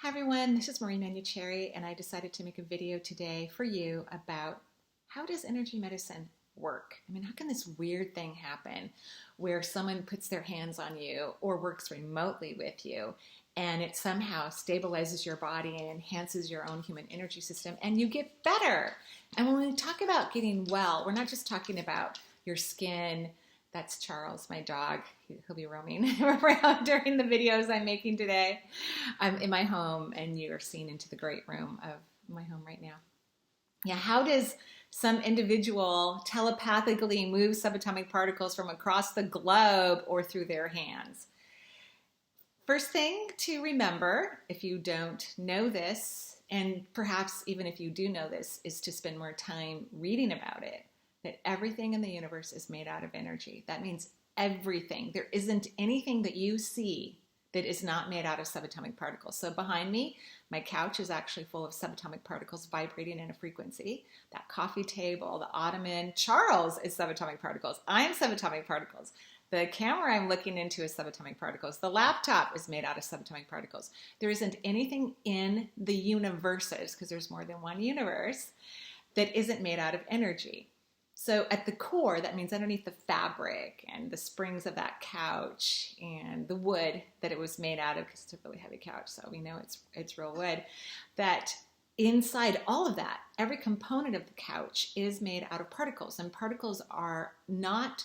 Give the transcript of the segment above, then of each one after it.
Hi everyone, this is Marie Manucherry, and I decided to make a video today for you about how does energy medicine work? I mean, how can this weird thing happen where someone puts their hands on you or works remotely with you and it somehow stabilizes your body and enhances your own human energy system and you get better? And when we talk about getting well, we're not just talking about your skin. That's Charles, my dog. He'll be roaming around during the videos I'm making today. I'm in my home, and you're seeing into the great room of my home right now. Yeah, how does some individual telepathically move subatomic particles from across the globe or through their hands? First thing to remember, if you don't know this, and perhaps even if you do know this, is to spend more time reading about it. That everything in the universe is made out of energy. That means everything. There isn't anything that you see that is not made out of subatomic particles. So behind me, my couch is actually full of subatomic particles vibrating in a frequency. That coffee table, the ottoman, Charles is subatomic particles. I'm subatomic particles. The camera I'm looking into is subatomic particles. The laptop is made out of subatomic particles. There isn't anything in the universes, because there's more than one universe, that isn't made out of energy. So at the core, that means underneath the fabric and the springs of that couch and the wood that it was made out of, because it's a really heavy couch, so we know it's real wood, that inside all of that, every component of the couch is made out of particles. And particles are not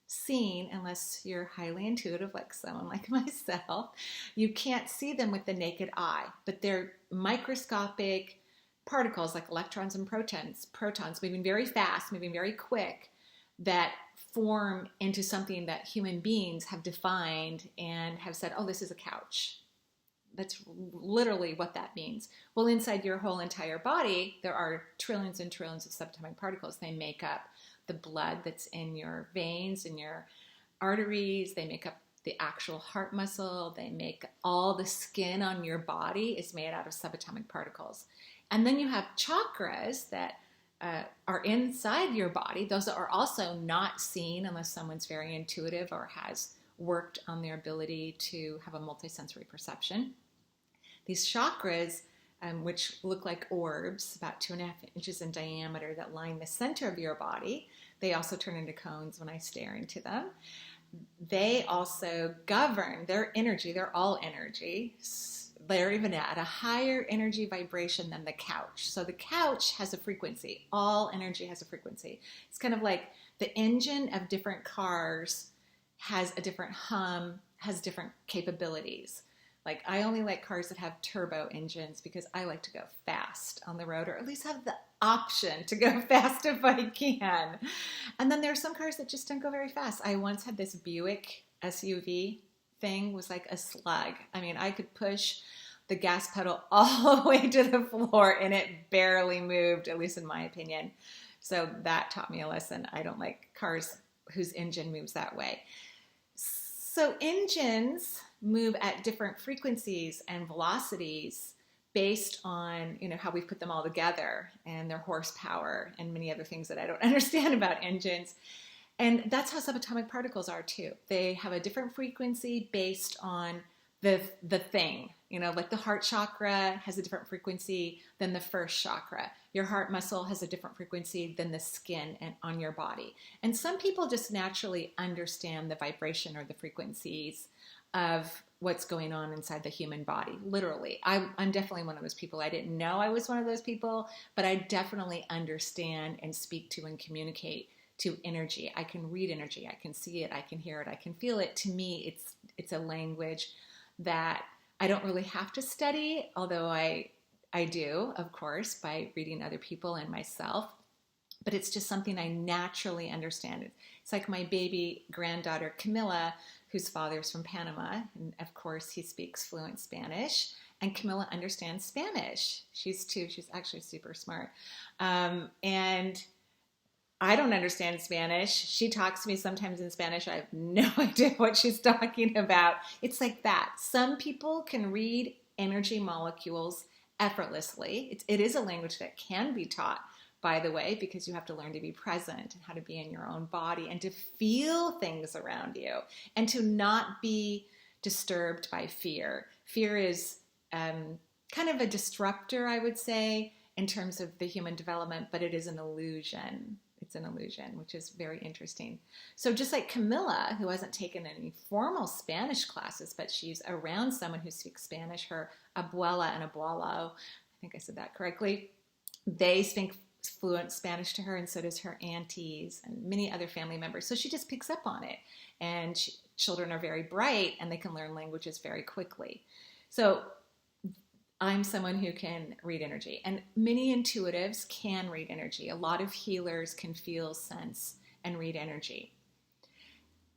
seen unless you're highly intuitive, like someone like myself. You can't see them with the naked eye, but they're microscopic particles like electrons and protons moving very fast, moving very quick, that form into something that human beings have defined and have said, oh, this is a couch. That's literally what that means. Well, inside your whole entire body, there are trillions and trillions of subatomic particles. They make up the blood that's in your veins and your arteries. They make up the actual heart muscle. They make all the skin on your body is made out of subatomic particles. And then you have chakras that are inside your body. Those are also not seen unless someone's very intuitive or has worked on their ability to have a multisensory perception. These chakras, which look like orbs, about 2.5 inches in diameter, that line the center of your body, they also turn into cones when I stare into them. They also govern their energy. They're all energy. They're even at a higher energy vibration than the couch. So the couch has a frequency. All energy has a frequency. It's kind of like the engine of different cars has a different hum, has different capabilities. Like, I only like cars that have turbo engines because I like to go fast on the road, or at least have the option to go fast if I can. And then there are some cars that just don't go very fast. I once had this Buick SUV thing, was like a slug. I mean, I could push the gas pedal all the way to the floor and it barely moved, at least in my opinion. So that taught me a lesson. I don't like cars whose engine moves that way. So engines move at different frequencies and velocities based on, how we put them all together and their horsepower and many other things that I don't understand about engines. And that's how subatomic particles are too. They have a different frequency based on the thing. Like the heart chakra has a different frequency than the first chakra. Your heart muscle has a different frequency than the skin and on your body. And some people just naturally understand the vibration or the frequencies of what's going on inside the human body, literally. I'm definitely one of those people. I didn't know I was one of those people, but I definitely understand and speak to and communicate to energy. I can read energy. I can see it. I can hear it. I can feel it. To me, it's a language that I don't really have to study, although I do, of course, by reading other people and myself. But it's just something I naturally understand. It's like my baby granddaughter, Camilla, whose father's from Panama. And of course, he speaks fluent Spanish. And Camilla understands Spanish. She's 2. She's actually super smart. And I don't understand Spanish. She talks to me sometimes in Spanish. I have no idea what she's talking about. It's like that. Some people can read energy molecules effortlessly. It is a language that can be taught, by the way, because you have to learn to be present and how to be in your own body and to feel things around you and to not be disturbed by fear. Fear is kind of a disruptor, I would say, in terms of the human development, but it is an illusion. It's an illusion, which is very interesting. So just like Camilla, who hasn't taken any formal Spanish classes, but she's around someone who speaks Spanish, her abuela and abuelo, I think I said that correctly, they speak fluent Spanish to her, and so does her aunties and many other family members. So she just picks up on it. And children are very bright, and they can learn languages very quickly. So I'm someone who can read energy, and many intuitives can read energy. A lot of healers can feel, sense, and read energy.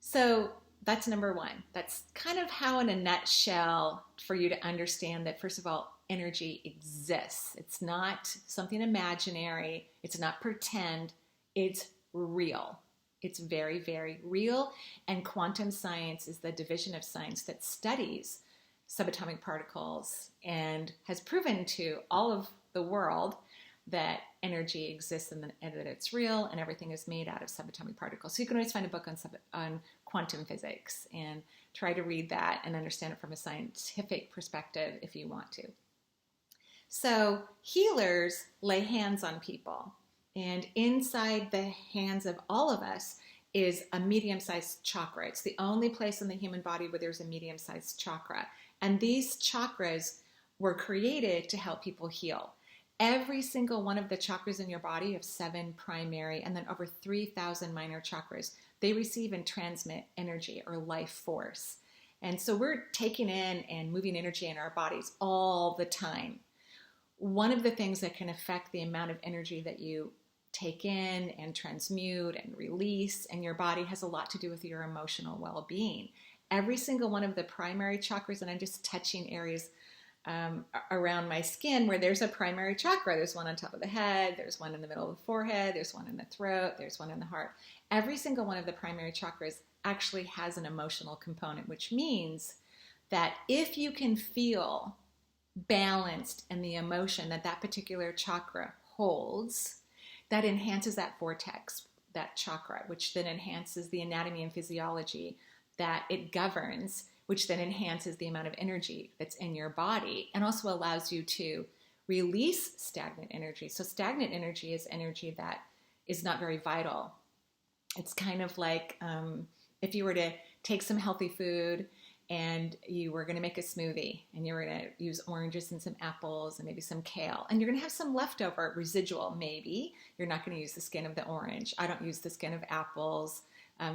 So that's number one. That's kind of how, in a nutshell, for you to understand that, first of all, energy exists. It's not something imaginary. It's not pretend. It's real. It's very, very real. And quantum science is the division of science that studies subatomic particles and has proven to all of the world that energy exists and that it's real, and everything is made out of subatomic particles. So you can always find a book on quantum physics and try to read that and understand it from a scientific perspective if you want to. So healers lay hands on people, and inside the hands of all of us is a medium-sized chakra. It's the only place in the human body where there's a medium-sized chakra. And these chakras were created to help people heal. Every single one of the chakras in your body, you have 7 primary and then over 3,000 minor chakras. They receive and transmit energy or life force. And so we're taking in and moving energy in our bodies all the time. One of the things that can affect the amount of energy that you take in and transmute and release in your body has a lot to do with your emotional well-being. Every single one of the primary chakras, and I'm just touching areas around my skin where there's a primary chakra. There's one on top of the head, there's one in the middle of the forehead, there's one in the throat, there's one in the heart. Every single one of the primary chakras actually has an emotional component, which means that if you can feel balanced in the emotion that that particular chakra holds, that enhances that vortex, that chakra, which then enhances the anatomy and physiology that it governs, which then enhances the amount of energy that's in your body and also allows you to release stagnant energy. So stagnant energy is energy that is not very vital. It's kind of like if you were to take some healthy food and you were going to make a smoothie and you were going to use oranges and some apples and maybe some kale, and you're going to have some leftover residual maybe. You're not going to use the skin of the orange. I don't use the skin of apples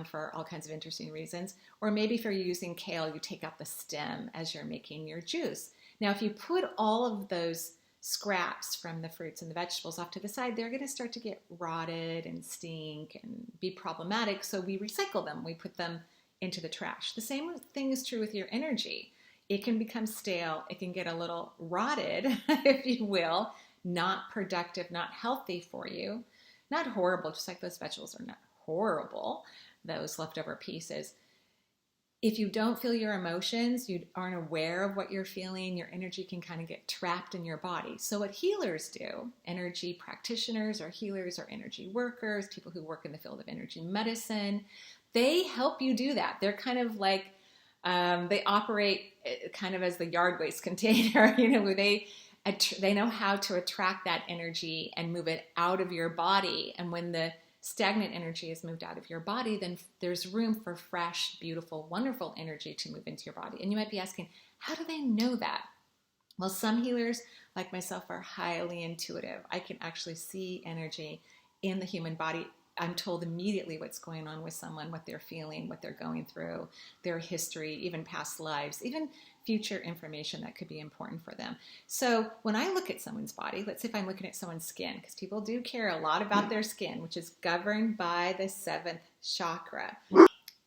for all kinds of interesting reasons. Or maybe if you're using kale, you take out the stem as you're making your juice. Now, if you put all of those scraps from the fruits and the vegetables off to the side, they're going to start to get rotted and stink and be problematic. So we recycle them. We put them into the trash. The same thing is true with your energy. It can become stale. It can get a little rotted, if you will, not productive, not healthy for you, not horrible, just like those vegetables are not horrible, those leftover pieces. If you don't feel your emotions, you aren't aware of what you're feeling, your energy can kind of get trapped in your body. So what healers do, energy practitioners or healers or energy workers, people who work in the field of energy medicine, they help you do that. They're kind of like, they operate kind of as the yard waste container, where they know how to attract that energy and move it out of your body. And when the stagnant energy is moved out of your body, then there's room for fresh, beautiful, wonderful energy to move into your body. And you might be asking, how do they know that? Well, some healers, like myself, are highly intuitive. I can actually see energy in the human body. I'm told immediately what's going on with someone, what they're feeling, what they're going through, their history, even past lives, even future information that could be important for them. So when I look at someone's body, let's say if I'm looking at someone's skin, because people do care a lot about their skin, which is governed by the 7th chakra.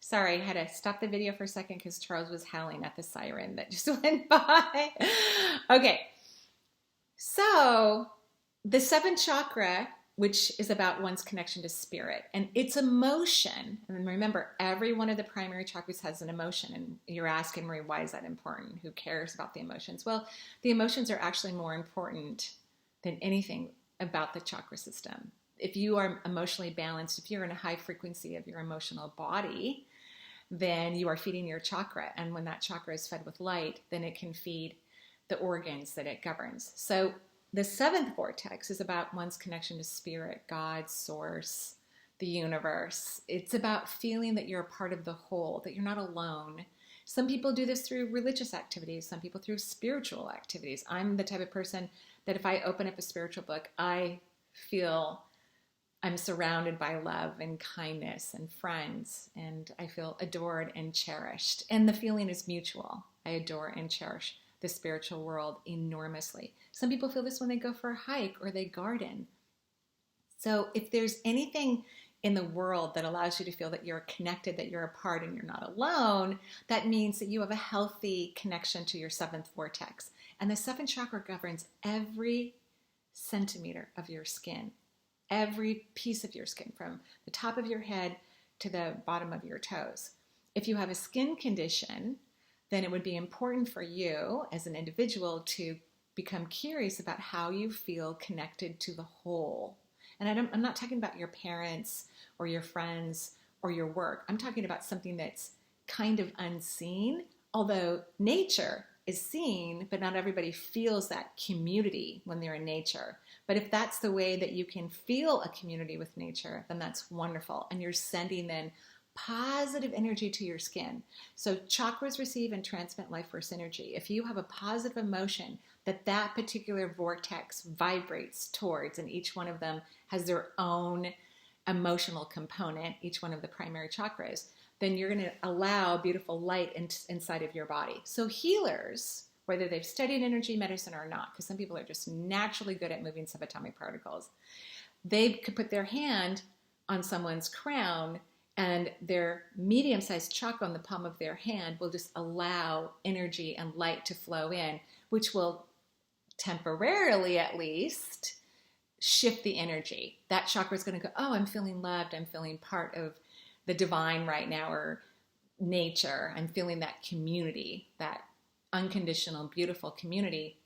Sorry, I had to stop the video for a second because Charles was howling at the siren that just went by. Okay, so the 7th chakra, which is about one's connection to spirit and its emotion. And remember, every one of the primary chakras has an emotion. And you're asking, Marie, why is that important? Who cares about the emotions? Well, the emotions are actually more important than anything about the chakra system. If you are emotionally balanced, if you're in a high frequency of your emotional body, then you are feeding your chakra. And when that chakra is fed with light, then it can feed the organs that it governs. So the seventh vortex is about one's connection to spirit, God, source, the universe. It's about feeling that you're a part of the whole, that you're not alone. Some people do this through religious activities, some people through spiritual activities. I'm the type of person that if I open up a spiritual book, I feel I'm surrounded by love and kindness and friends, and I feel adored and cherished. And the feeling is mutual. I adore and cherish the spiritual world enormously. Some people feel this when they go for a hike or they garden. So if there's anything in the world that allows you to feel that you're connected, that you're a part and you're not alone, that means that you have a healthy connection to your seventh vortex. And the seventh chakra governs every centimeter of your skin, every piece of your skin, from the top of your head to the bottom of your toes. If you have a skin condition, then it would be important for you as an individual to become curious about how you feel connected to the whole. And I'm not talking about your parents or your friends or your work. I'm talking about something that's kind of unseen, although nature is seen, but not everybody feels that community when they're in nature. But if that's the way that you can feel a community with nature, then that's wonderful. And you're sending then positive energy to your skin. So chakras receive and transmit life force energy. If you have a positive emotion that particular vortex vibrates towards, and each one of them has their own emotional component, each one of the primary chakras, then you're going to allow beautiful light inside of your body. So healers, whether they've studied energy medicine or not, because some people are just naturally good at moving subatomic particles, they could put their hand on someone's crown and their medium-sized chakra on the palm of their hand will just allow energy and light to flow in, which will temporarily at least shift the energy. That chakra is going to go, oh, I'm feeling loved. I'm feeling part of the divine right now, or nature. I'm feeling that community, that unconditional, beautiful community.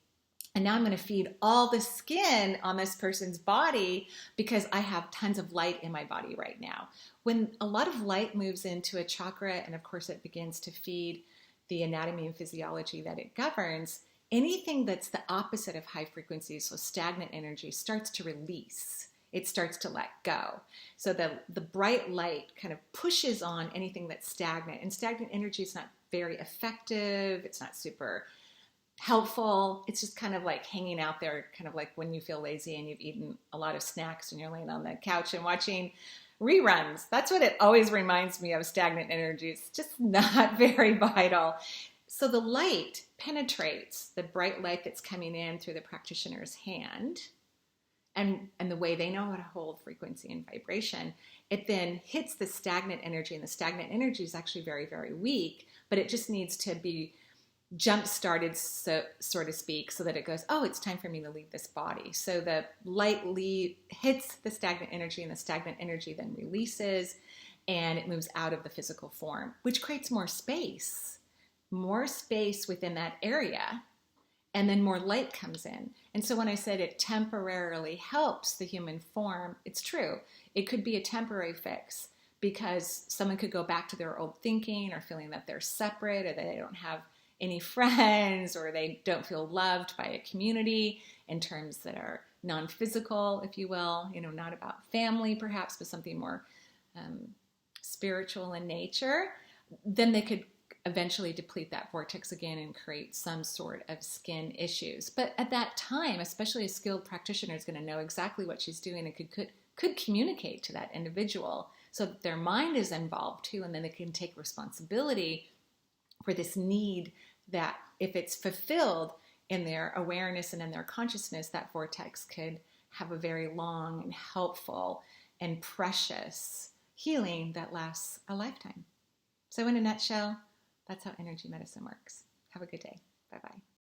And now I'm going to feed all the skin on this person's body because I have tons of light in my body right now. When a lot of light moves into a chakra, and of course it begins to feed the anatomy and physiology that it governs, anything that's the opposite of high frequencies, so stagnant energy, starts to release. It starts to let go. So the bright light kind of pushes on anything that's stagnant. And stagnant energy is not very effective. It's not super helpful. It's just kind of like hanging out there, kind of like when you feel lazy and you've eaten a lot of snacks and you're laying on the couch and watching reruns. That's what it always reminds me of, stagnant energy. It's just not very vital. So the light penetrates, the bright light that's coming in through the practitioner's hand, and the way they know how to hold frequency and vibration, it then hits the stagnant energy, and the stagnant energy is actually very, very weak, but it just needs to be jump-started, so to speak, so that it goes, oh, it's time for me to leave this body. So the light hits the stagnant energy, and the stagnant energy then releases, and it moves out of the physical form, which creates more space within that area, and then more light comes in. And so when I said it temporarily helps the human form, it's true. It could be a temporary fix because someone could go back to their old thinking, or feeling that they're separate, or that they don't have any friends, or they don't feel loved by a community in terms that are non-physical, if you will, not about family perhaps, but something more spiritual in nature. Then they could eventually deplete that vortex again and create some sort of skin issues. But at that time, especially a skilled practitioner is going to know exactly what she's doing and could communicate to that individual so that their mind is involved too, and then they can take responsibility for this need that, if it's fulfilled in their awareness and in their consciousness, that vortex could have a very long and helpful and precious healing that lasts a lifetime. So in a nutshell, that's how energy medicine works. Have a good day. Bye-bye.